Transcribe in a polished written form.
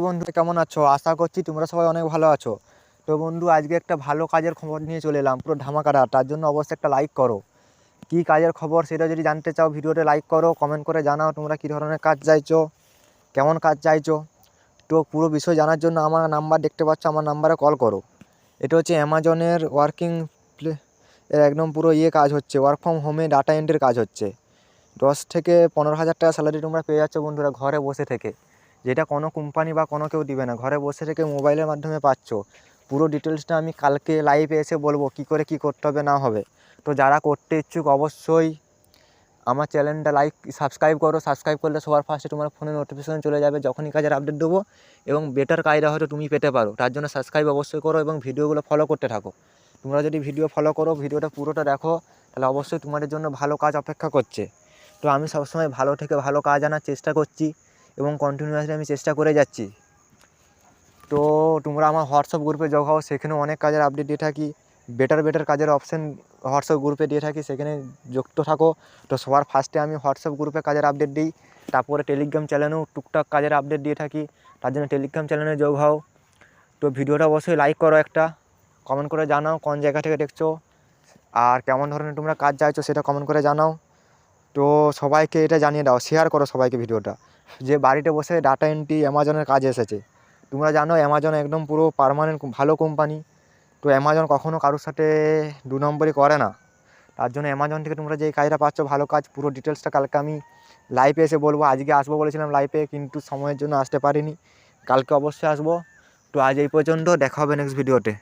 বন্ধু, কেমন আছো? আশা করছি তোমরা সবাই অনেক ভালো আছো। তো বন্ধু, আজকে একটা ভালো কাজের খবর নিয়ে চলে এলাম, পুরো ধামাকাটা। তার জন্য অবশ্যই একটা লাইক করো। কি কাজের খবর সেটা যদি জানতে চাও, ভিডিওতে লাইক করো, কমেন্ট করে জানাও তোমরা কী ধরনের কাজ চাইছো, কেমন কাজ চাইছো। তো পুরো বিষয় জানার জন্য আমার নাম্বার দেখতে পাচ্ছ, আমার নাম্বারে কল করো। এটা হচ্ছে অ্যামাজনের ওয়ার্কিং প্লে এর একদম পুরো কাজ হচ্ছে, ওয়ার্ক ফ্রম হোমে ডাটা এন্ট্রির কাজ হচ্ছে। 10 থেকে 15 হাজার টাকা স্যালারি তোমরা পেয়ে যাচ্ছ বন্ধুরা, ঘরে বসে থেকে। যেটা কোনো কোম্পানি বা কোনো কেউ দিবে না, ঘরে বসে থেকে মোবাইলের মাধ্যমে পাচ্ছ। পুরো ডিটেলসটা আমি কালকে লাইভে এসে বলবো কী করে কী করতে হবে না হবে। তো যারা করতে ইচ্ছুক অবশ্যই আমার চ্যানেলটা সাবস্ক্রাইব করো। সাবস্ক্রাইব করলে সবার ফার্স্টে তোমার ফোনে নোটিফিকেশন চলে যাবে যখনই কাজের আপডেট দেবো, এবং বেটার কাজটা হয়তো তুমি পেতে পারো। তার জন্য সাবস্ক্রাইব অবশ্যই করো এবং ভিডিওগুলো ফলো করতে থাকো। তোমরা যদি ভিডিও ফলো করো, ভিডিওটা পুরোটা দেখো, তাহলে অবশ্যই তোমাদের জন্য ভালো কাজ অপেক্ষা করছে। তো আমি সবসময় ভালো থেকে ভালো কাজ আনার চেষ্টা করছি এবং কন্টিনিউয়াসলি আমি চেষ্টা করে যাচ্ছি। তো তোমরা আমার হোয়াটসঅ্যাপ গ্রুপে যোগ হও, সেখানেও অনেক কাজের আপডেট দিয়ে থাকি। বেটার কাজের অপশান হোয়াটসঅ্যাপ গ্রুপে দিয়ে থাকি, সেখানে যুক্ত থাকো। তো সবার ফার্স্টে আমি হোয়াটসঅ্যাপ গ্রুপে কাজের আপডেট দিই, তারপরে টেলিগ্রাম চ্যানেলেও টুকটাক কাজের আপডেট দিয়ে থাকি। তার জন্য টেলিগ্রাম চ্যানেলে যোগ হও। তো ভিডিওটা অবশ্যই লাইক করো, একটা কমেন্ট করে জানাও কোন জায়গা থেকে দেখছো, আর কেমন ধরনের তোমরা কাজ চাইছো সেটা কমেন্ট করে জানাও। তো সবাইকে এটা জানিয়ে দাও, শেয়ার করো সবাইকে ভিডিওটা, যে বাড়িতে বসে ডাটা এন্ট্রি অ্যামাজনের কাজে এসেছে। তোমরা জানো অ্যামাজন একদম পুরো পার্মানেন্ট ভালো কোম্পানি। তো অ্যামাজন কখনও কারোর সাথে 2 নম্বরই করে না। তার জন্য অ্যামাজন থেকে তোমরা যেই কাজটা পাচ্ছ, ভালো কাজ, পুরো ডিটেলসটা কালকে আমি লাইভে এসে বলবো। আজকে আসবো বলেছিলাম লাইভে, কিন্তু সময়ের জন্য আসতে পারিনি। কালকে অবশ্যই আসবো। তো আজ এই পর্যন্ত, দেখা হবে নেক্সট ভিডিওতে।